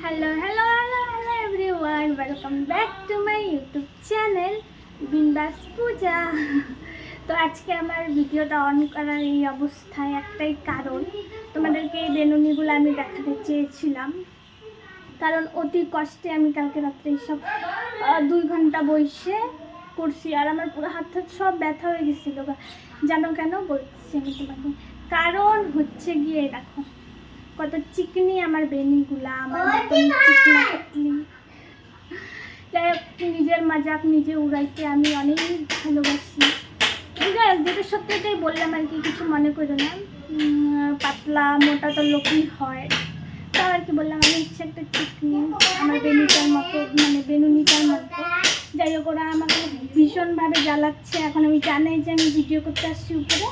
Hello hello hello hello everyone, welcome back to my YouTube channel Bindaas Pooja. तो आज के हमारे भिडियोटा ऑन करार এই অবস্থায় একটাই কারণ, তোমাদেরকে এই বেনুনিগুলো আমি দেখাতে চেয়েছিলাম। কারণ অতি কষ্টে আমি কালকে রাত্রে সব 2 ঘন্টা বসে করছি, আর আমার পুরো হাত সব ব্যথা হয়ে গেছিল। জানো কেন বলছি আমি তোমাকে? কারণ হচ্ছে গিয়ে দেখো কত চিকনি আমার বেনিগুলা, আমার মতন চিকনা পাতলি। যাই হোক, নিজের মজাক নিজে উড়াইতে আমি অনেক ভালোবাসি। যাই হোক, যেটা সত্যিটাই বললাম আর কি, কিছু মনে করো না। পাতলা মোটা তো লোকই হয়, তাও আর কি বললাম। আমি ইচ্ছে একটা চিকনি আমার বেনুটার মতো, মানে বেনুনিটার মতো। যাই হোক, ওরা আমাকে ভীষণভাবে জ্বালাচ্ছে। এখন আমি জানি যে আমি ভিডিও করতে আসছি উপরে,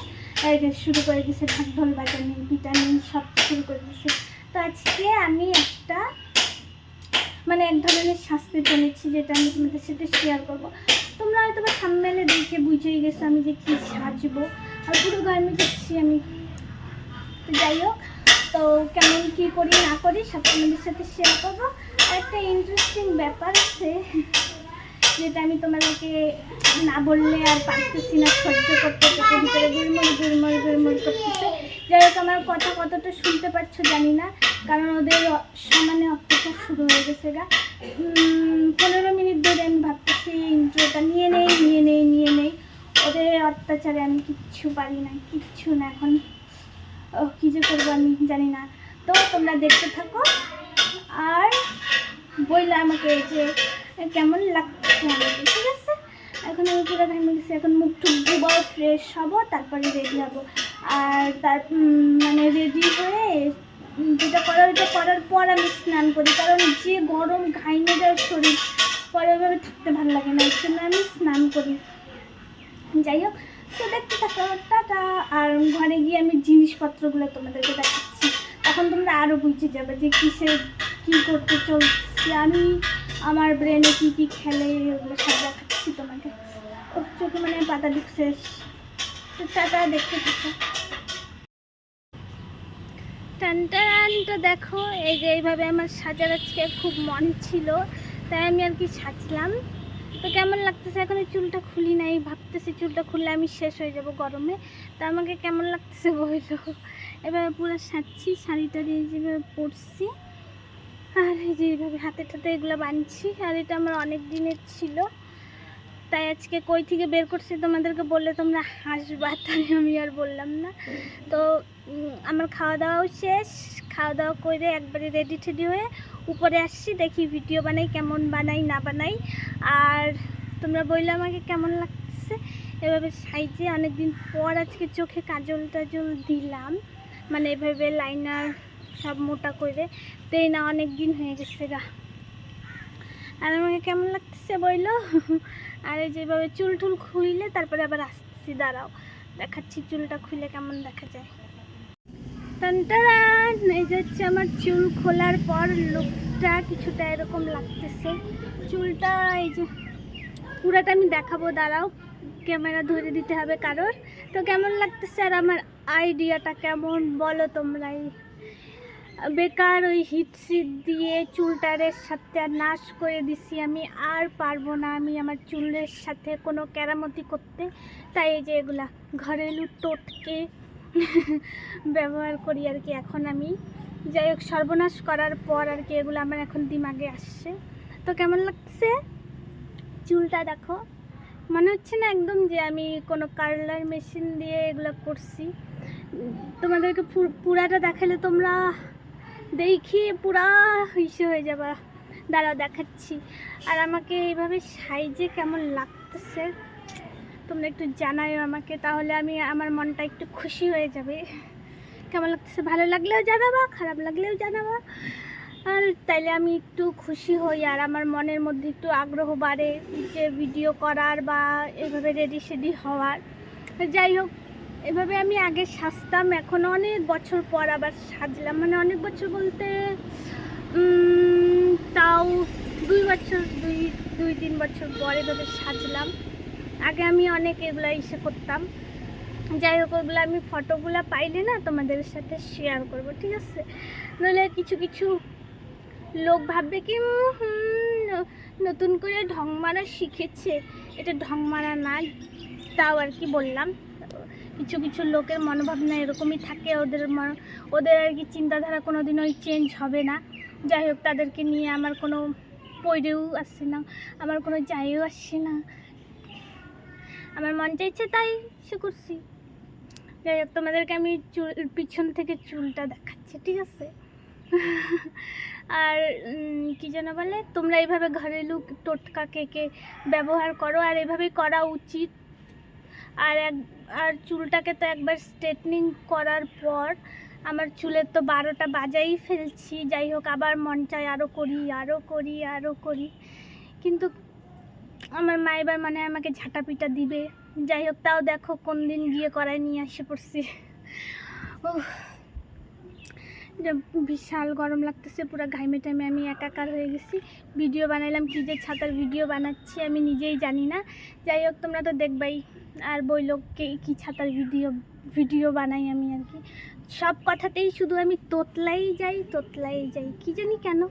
শুরু করে দিয়েছে ঢাক ঢোল বাজানি, ভিটামিন সব শুরু করে দিয়েছে। তো আজকে আমি একটা মানে এক ধরনের শাস্তি চলেছি, যেটা আমি তোমাদের সাথে শেয়ার করবো। তোমরা হয়তো বা সামনে দেখে বুঝেই গেছো আমি যে কী সাজবো, আর পুরো গায়ে যাচ্ছি আমি। তো যাই হোক, তো কেমন কী করি না করি সব তোমাদের সাথে শেয়ার করবো। আর একটা ইন্টারেস্টিং ব্যাপার আছে যেটা আমি তোমাদেরকে না বললে আর পারতেছি না সহ্য করতে, পেটের ভিতরে গুড়মড় করতেছে। যাই হোক, আমার কথা কতটা শুনতে পারছো জানি না, কারণ ওদের সমানে অত্যাচার শুরু হয়ে গেছে গা। 15 মিনিট ধরে আমি ভাবতেছি ইন্ট্রোটা নিয়ে নেই। ওদের অত্যাচারে আমি কিচ্ছু পারি না, কিচ্ছু না। এখন কী যে করবো আমি জানি না। তো তোমরা দেখতে থাকো আর বললে আমাকে যে কেমন লাগছে আমাকে, ঠিক আছে? এখন আমি পুরো ঘামে গেছি, এখন মুখ টুক ধুবো, ফ্রেশ হবো, তারপরে রেডি হবো। আর তার মানে রেডি হয়ে যেটা করার পর আমি স্নান করি, কারণ যে গরম ঘাইমে যায় শরীর, পরে ওইভাবে থাকতে ভালো লাগে না, এর জন্য আমি স্নান করি। যাই হোক, তো দেখতে থাকো টাটা। আর ঘরে গিয়ে আমি জিনিসপত্রগুলো তোমাদেরকে দেখাচ্ছি, তখন তোমরা আরও বুঝে যাবে যে কিসের কী করতে চলছি আমি, আমার ব্রেনে কী কী খেলে, ওগুলো সব দেখাচ্ছি তোমাকে। চোখে মানে পাতা ঢুকছে। তো টাটা, দেখতে থাকো। টানটা দেখো, এই যে এইভাবে আমার সাজার আজকে খুব মন ছিল, তাই আমি আর কি সাজলাম। তো কেমন লাগতেছে? এখন চুলটা খুলি নাই, ভাবতেছি চুলটা খুললে আমি শেষ হয়ে যাব গরমে। তা আমাকে কেমন লাগতেছে বললো। এবার পুরো সাজছি, শাড়িটা দিয়ে যেভাবে পরছি, আর এই যে এইভাবে হাতে এগুলো বানছি। আর এটা আমার অনেক দিনের ছিল, তাই আজকে কই থেকে বের করছি তোমাদেরকে বললে তোমরা হাসবা, তাই আমি আর বললাম না। তো আমার খাওয়া দাওয়াও শেষ, খাওয়া দাওয়া করে একবারে রেডি টেডি হয়ে উপরে আসছি, দেখি ভিডিও বানাই, কেমন বানাই না বানাই। আর তোমরা বললে আমাকে কেমন লাগছে এভাবে সাইজে। অনেকদিন পর আজকে চোখে কাজল টাজল দিলাম, মানে এভাবে লাইনার সব মোটা করে দেই না, অনেক দিন হয়ে গেছে গা। আর আমাকে কেমন লাগতেছে বললো। আর এই যেভাবে চুল টুল খুইলে তারপরে আবার আসছি, দাঁড়াও দেখাচ্ছি চুলটা খুলে কেমন দেখা যায়। টানটারান, এই যে হচ্ছে আমার চুল খোলার পর লুকটা কিছুটা এরকম লাগতেছে। চুলটা এই যে পুরাটা আমি দেখাবো, দাঁড়াও, ক্যামেরা ধরে দিতে হবে কারোর। তো কেমন লাগতেছে আর আমার আইডিয়াটা কেমন বলো তোমরাই। বেকার ওই হিটসিট দিয়ে চুলটারের সাথে আর নাশ করে দিছি আমি, আর পারবো না আমি আমার চুলের সাথে কোনো কেরামতি করতে। তাই এই যে এগুলা ঘরেলু টোটকে ব্যবহার করি আর কি এখন আমি। যাই হোক, সর্বনাশ করার পর আর কি এগুলো আমার এখন দিমাগে আসছে। তো কেমন লাগছে চুলটা দেখো? মনে হচ্ছে না একদম যে আমি কোনো কার্লার মেশিন দিয়ে এগুলো করছি? তোমাদেরকে পুরাটা দেখালে তোমরা দেখি পুরা হিসে হয়ে যাবে, দাঁড়াও দেখাচ্ছি। আর আমাকে এইভাবে সাইজে কেমন লাগতেছে তোমরা একটু জানাও আমাকে, তাহলে আমি আমার মনটা একটু খুশি হয়ে যাবে। কেমন লাগতেছে ভালো লাগলেও জানাবা, খারাপ লাগলেও জানাবা, আর তাইলে আমি একটু খুশি হই আর আমার মনের মধ্যে একটু আগ্রহ বাড়ে যে ভিডিও করার বা এভাবে রেডি সেডি হওয়ার। যাই হোক, এভাবে আমি আগে সাজতাম, এখন অনেক বছর পর আবার সাজলাম, মানে অনেক বছর বলতে তাও 2-3 বছর পর এভাবে সাজলাম। আগে আমি অনেক এগুলো ইসে করতাম। যাই হোক, ওগুলো আমি ফটোগুলো পাইলে না তোমাদের সাথে শেয়ার করব, ঠিক আছে? নইলে কিছু লোক ভাববে কি নতুন করে ঢং মারা শিখেছে। এটা ঢং মারা না, তাও আর কি বললাম। কিছু কিছু লোকের মনোভাবনা এরকমই থাকে, ওদের আর কি চিন্তাধারা কোনো দিনই চেঞ্জ হবে না। যাই হোক, তাদেরকে নিয়ে আমার কোনো পড়েও আসে না, আমার কোনো যাইও আসে না। আমার মন চাইছে তাই সে করছি। যাই হোক, তোমাদেরকে আমি পিছন থেকে চুলটা দেখাচ্ছি, ঠিক আছে? আর কি যেন বলে, তোমরা এইভাবে ঘরেলু টোটকা কেকে ব্যবহার করো, আর এভাবেই করা উচিত। আর চুলটাকে তো একবার স্ট্রেটনিং করার পর আমার চুলের তো 12টা বাজাই ফেলছি। যাই হোক, আবার মন চায় আরও করি, কিন্তু আমার মা এবার মানে আমাকে ঝাঁটাপিটা দিবে। যাই হোক, তাও দেখো কোন দিন গিয়ে করায় নিয়ে এসে পড়ছি। বিশাল গরম লাগতেছে, পুরো ঘাইমে টাইমে আমি একাকার হয়ে গেছি। ভিডিও বানাইলাম, কী যে ছাতার ভিডিও বানাচ্ছি আমি নিজেই জানি না। যাই হোক, তোমরা তো দেখবাই, আর বইলো কী ছাতার ভিডিও বানাই আমি আর কি। সব কথাতেই শুধু আমি তোতলাই যাই, কী জানি কেন।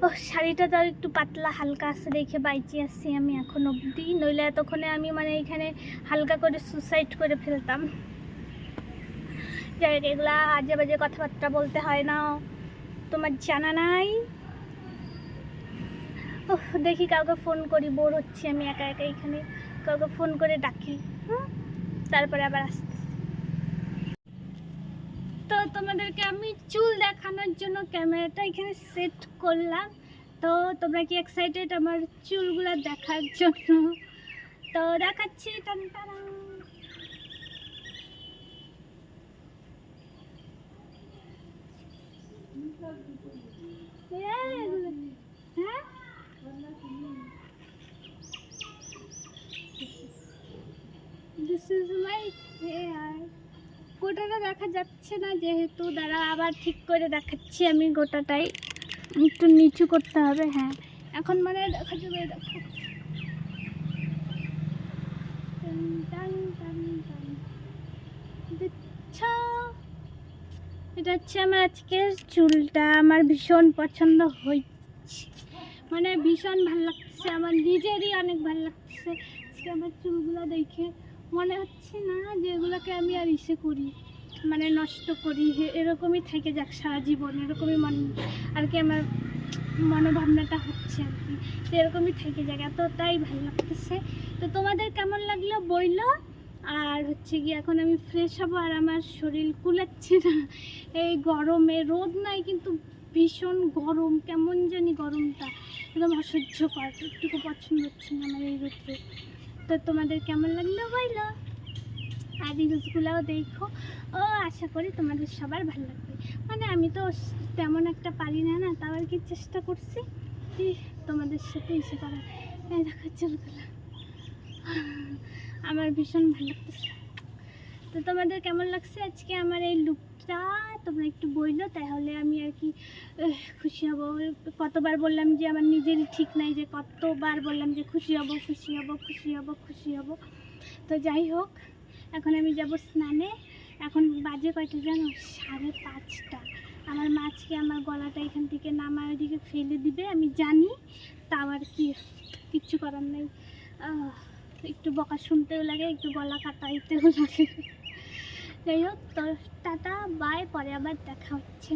ও শাড়িটা তাও একটু পাতলা হালকা আছে দেখে বাইচে আসছি আমি এখন অবধি, নইলে এতক্ষণে আমি মানে এখানে হালকা করে সুসাইড করে ফেলতাম। যাই হোক, এগুলা আজে বাজে কথাবার্তা বলতে হয় না, তোমার জানা নাই। ও দেখি কাউকে ফোন করি, বোর হচ্ছি আমি একা এখানে, কাউকে ফোন করে ডাকি, তারপরে আবার আসতে। তো তোমাদেরকে আমি চুল দেখানোর জন্য ক্যামেরাটা এখানে সেট করলাম। তো তোমরা কি এক্সাইটেড আমার চুলগুলো দেখার জন্য? তো দেখাচ্ছি, টান টান। হ্যাঁ, দিস ইজ মাই হেয়ার। গোটাটা দেখা যাচ্ছে না যেহেতু, দ্বারা আবার ঠিক করে দেখাচ্ছি আমি। গোটাটাই একটু নিচু করতে হবে। হ্যাঁ, এখন মানে দেখা যাবে, দেখো। এটা হচ্ছে আমার আজকের চুলটা, আমার ভীষণ পছন্দ হয়েছে, মানে ভীষণ ভালো লাগছে, আমার নিজেরই অনেক ভালো লাগছে আজকে আমার চুলগুলো দেখে। মনে হচ্ছে না যে এগুলোকে আমি আর ইসে করি, মানে নষ্ট করি, এরকমই থেকে যাক সারা জীবন, এরকমই আর কি আমার মনোভাবনাটা হচ্ছে আর কি, এরকমই থেকে যাক, এতটাই ভালো লাগতেছে। তো তোমাদের কেমন লাগলো বইলো। আর হচ্ছে কি, এখন আমি ফ্রেশ হবো, আর আমার শরীর কুলাচ্ছে না এই গরমে। রোদ নাই কিন্তু ভীষণ গরম, কেমন জানি গরমটা একদম অসহ্যকর, একটুকু পছন্দ হচ্ছে না আমার এই রোদে। তো তোমাদের কেমন লাগলো বইলো, আর রিলসগুলোও দেখো। ও আশা করি তোমাদের সবার ভালো লাগবে। মানে আমি তো তেমন একটা পারি না, তাও আর কি চেষ্টা করছি তোমাদের সাথে এসে করার। দেখো চুলগুলো আমার ভীষণ ভালো লাগতেছে। তো তোমাদের কেমন লাগছে আজকে আমার এই লুকটা, তোমরা একটু বইলো, তাহলে আমি আর কি খুশি হব। কতবার বললাম যে আমার নিজেরই ঠিক নাই, যে কতবার বললাম যে খুশি হব। তো যাই হোক, এখন আমি যাব স্নানে। এখন বাজে কয়টা জানো, 5:30। আমার মাছকে আমার গলাটা এখান থেকে নামায় ওইদিকে ফেলে দিবে আমি জানি, তাও আর কি কিচ্ছু করার নেই। একটু বকা শুনতেও লাগে, একটু গলা কাটাইতেও লাগে। যাই হোক, তো টাটা বাই, পরে আবার দেখা হচ্ছে।